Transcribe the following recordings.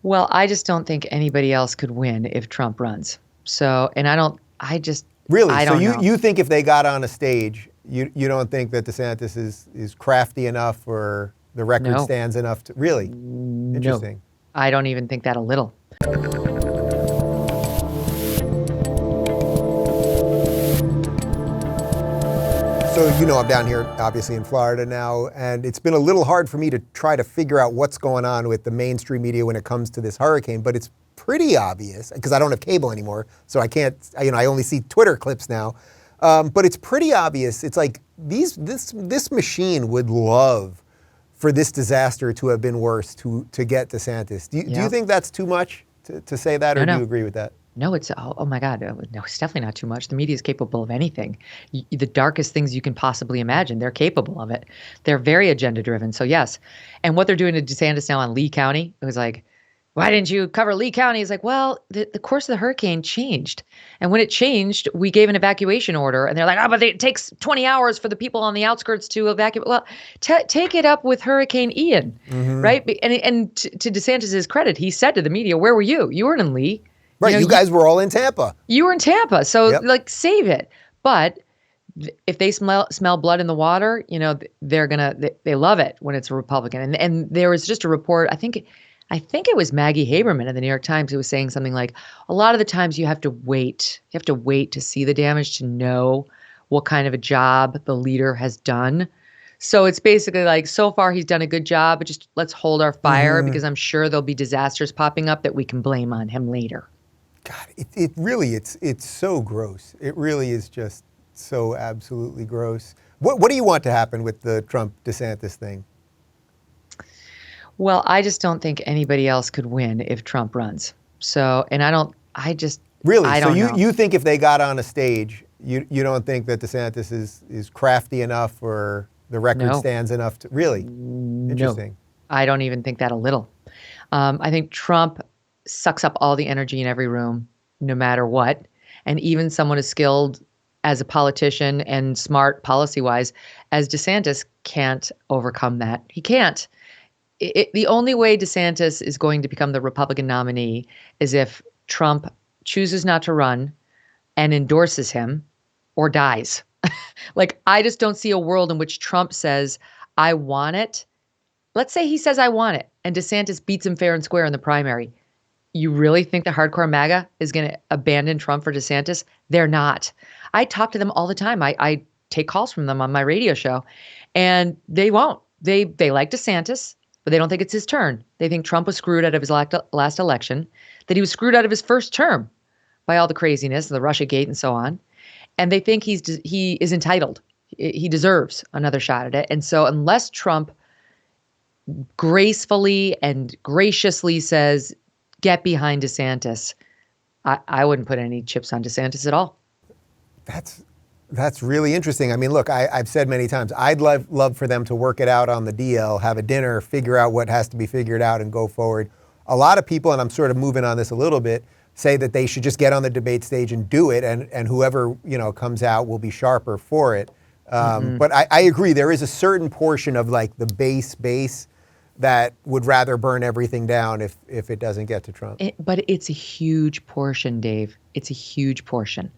Well, I just don't think anybody else could win if Trump runs. So, and Really? I So don't you, know. you think if they got on a stage, you don't think that DeSantis is crafty enough or the record No, stands enough to really? no, Interesting. I don't even think that a little. So, I'm down here, obviously, in Florida now, and it's been a little hard for me to try to figure out what's going on with the mainstream media when it comes to this hurricane, but it's pretty obvious, because I don't have cable anymore, so I can't, I only see Twitter clips now, but it's pretty obvious. It's like this machine would love for this disaster to have been worse to get DeSantis. Do you Yep. think that's too much to say that, or do No. you agree with that? No, oh my God. No, it's definitely not too much. The media is capable of anything. The darkest things you can possibly imagine, they're capable of it. They're very agenda driven. So yes. And what they're doing to DeSantis now on Lee County, it was like, why didn't you cover Lee County? It's like, well, the course of the hurricane changed. And when it changed, we gave an evacuation order. And they're like, but it takes 20 hours for the people on the outskirts to evacuate. Well, take it up with Hurricane Ian, right? And to DeSantis's credit, he said to the media, where were you? You weren't in Lee. Right, you guys were all in Tampa. You were in Tampa, so Yep. save it. But if they smell blood in the water, they love it when it's a Republican. And there was just a report. I think it was Maggie Haberman in the New York Times who was saying something like, a lot of the times you have to wait. You have to wait to see the damage to know what kind of a job the leader has done. So it's basically like, so far he's done a good job, but just let's hold our fire because I'm sure there'll be disasters popping up that we can blame on him later. God, it really, it's so gross. It really is just so absolutely gross. What do you want to happen with the Trump-DeSantis thing? Well, I just don't think anybody else could win if Trump runs. So, and Really? I So don't know. you think if they got on a stage, you don't think that DeSantis is crafty enough or the record No. stands enough to really? Interesting. No, I don't even think that a little. I think Trump sucks up all the energy in every room, no matter what. And even someone as skilled as a politician and smart policy-wise as DeSantis can't overcome that. He can't. The only way DeSantis is going to become the Republican nominee is if Trump chooses not to run and endorses him or dies. I just don't see a world in which Trump says, I want it. Let's say he says, I want it, and DeSantis beats him fair and square in the primary. You really think the hardcore MAGA is going to abandon Trump for DeSantis? They're not. I talk to them all the time. I take calls from them on my radio show, and they won't. They like DeSantis, but they don't think it's his turn. They think Trump was screwed out of his last election, that he was screwed out of his first term by all the craziness, the Russiagate and so on. And they think he is entitled. He deserves another shot at it. And so unless Trump gracefully and graciously says, get behind DeSantis, I wouldn't put any chips on DeSantis at all. That's really interesting. I mean, look, I've said many times, I'd love for them to work it out on the DL, have a dinner, figure out what has to be figured out and go forward. A lot of people, and I'm sort of moving on this a little bit, say that they should just get on the debate stage and do it, and whoever comes out will be sharper for it. But I agree, there is a certain portion of the base that would rather burn everything down if it doesn't get to Trump. But it's a huge portion, Dave. It's a huge portion.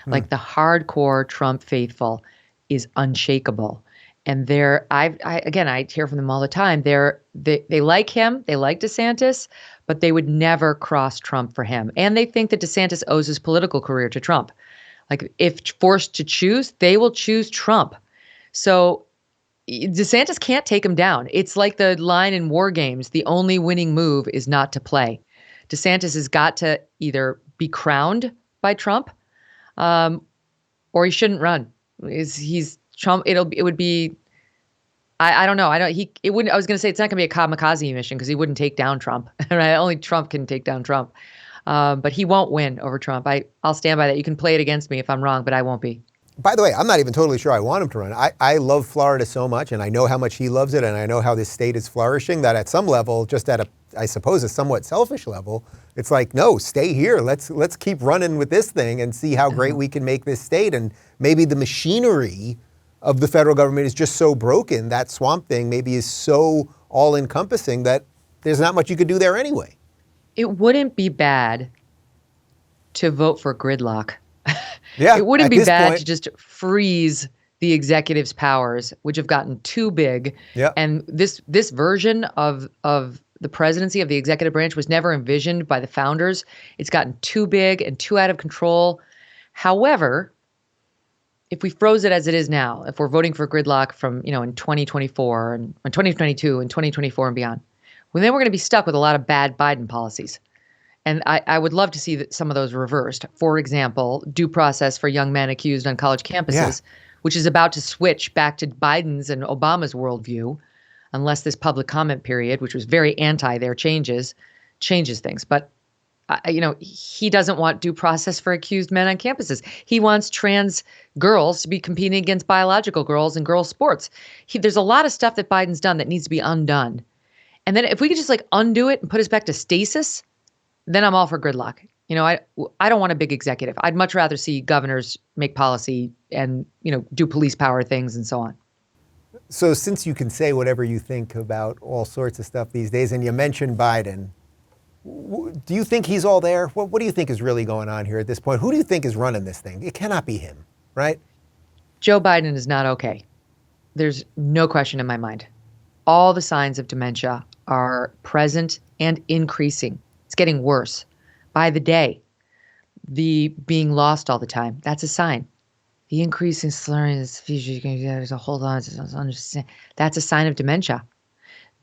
The hardcore Trump faithful is unshakable. And I hear from them all the time. They like him, they like DeSantis, but they would never cross Trump for him. And they think that DeSantis owes his political career to Trump. If forced to choose, they will choose Trump. So DeSantis can't take him down. It's like the line in War Games, the only winning move is not to play. DeSantis has got to either be crowned by Trump, or he shouldn't run. He's Trump. It would be, I don't know. It wouldn't, I was going to say it's not going to be a kamikaze mission because he wouldn't take down Trump. Right? Only Trump can take down Trump. But he won't win over Trump. I'll stand by that. You can play it against me if I'm wrong, but I won't be. By the way, I'm not even totally sure I want him to run. I love Florida so much, and I know how much he loves it, and I know how this state is flourishing, that at some level, just at I suppose a somewhat selfish level, it's like, no, stay here. Let's keep running with this thing and see how great we can make this state. And maybe the machinery of the federal government is just so broken, that swamp thing maybe is so all-encompassing that there's not much you could do there anyway. It wouldn't be bad to vote for gridlock. Yeah, It wouldn't at be this bad point. to just freeze the executive's powers, which have gotten too big. Yeah. And this version of the presidency of the executive branch was never envisioned by the founders. It's gotten too big and too out of control. However, if we froze it as it is now, if we're voting for gridlock from, in 2024 and 2022 and 2024 and beyond, well, then we're going to be stuck with a lot of bad Biden policies. And I would love to see some of those reversed. For example, due process for young men accused on college campuses, which is about to switch back to Biden's and Obama's worldview, unless this public comment period, which was very anti their changes things. But, he doesn't want due process for accused men on campuses. He wants trans girls to be competing against biological girls in girls' sports. There's a lot of stuff that Biden's done that needs to be undone. And then if we could just undo it and put us back to stasis, then I'm all for gridlock. I don't want a big executive. I'd much rather see governors make policy and, do police power things and so on. So since you can say whatever you think about all sorts of stuff these days, and you mentioned Biden, do you think he's all there? What do you think is really going on here at this point? Who do you think is running this thing? It cannot be him, right? Joe Biden is not okay. There's no question in my mind. All the signs of dementia are present and increasing. It's getting worse by the day. The being lost all the time, that's a sign. The increase in slurring is there's a hold on, that's a sign of dementia.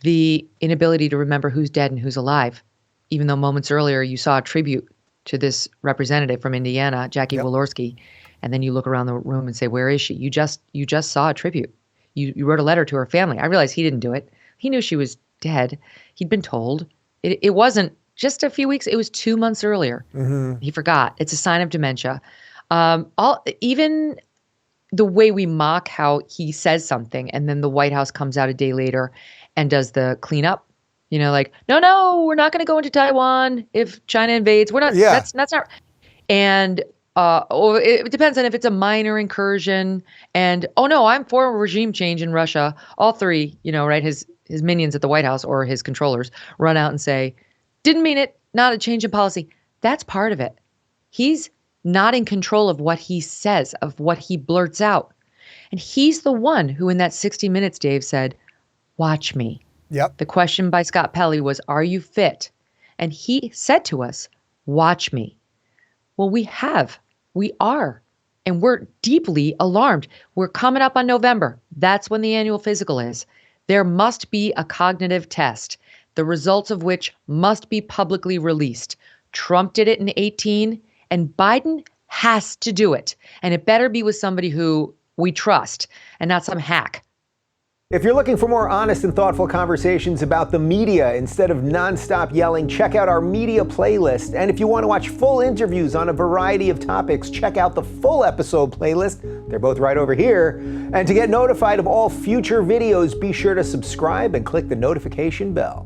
The inability to remember who's dead and who's alive, even though moments earlier you saw a tribute to this representative from Indiana, Jackie Walorski, and then you look around the room and say, where is she? You just saw a tribute. You wrote a letter to her family. I realized he didn't do it. He knew she was dead. He'd been told. It wasn't just a few weeks. It was 2 months earlier. Mm-hmm. He forgot. It's a sign of dementia. Even the way we mock how he says something and then the White House comes out a day later and does the cleanup, no, we're not going to go into Taiwan if China invades. We're not. Yeah. That's not. And or it depends on if it's a minor incursion. And oh no, I'm for a regime change in Russia. All three, right? His minions at the White House or his controllers run out and say, didn't mean it, not a change in policy. That's part of it. He's not in control of what he says, of what he blurts out. And he's the one who in that 60 Minutes, Dave, said, watch me. Yep. The question by Scott Pelley was, are you fit? And he said to us, watch me. Well, we are. And we're deeply alarmed. We're coming up on November. That's when the annual physical is. There must be a cognitive test, the results of which must be publicly released. Trump did it in 2018, and Biden has to do it. And it better be with somebody who we trust and not some hack. If you're looking for more honest and thoughtful conversations about the media instead of nonstop yelling, check out our media playlist. And if you want to watch full interviews on a variety of topics, check out the full episode playlist. They're both right over here. And to get notified of all future videos, be sure to subscribe and click the notification bell.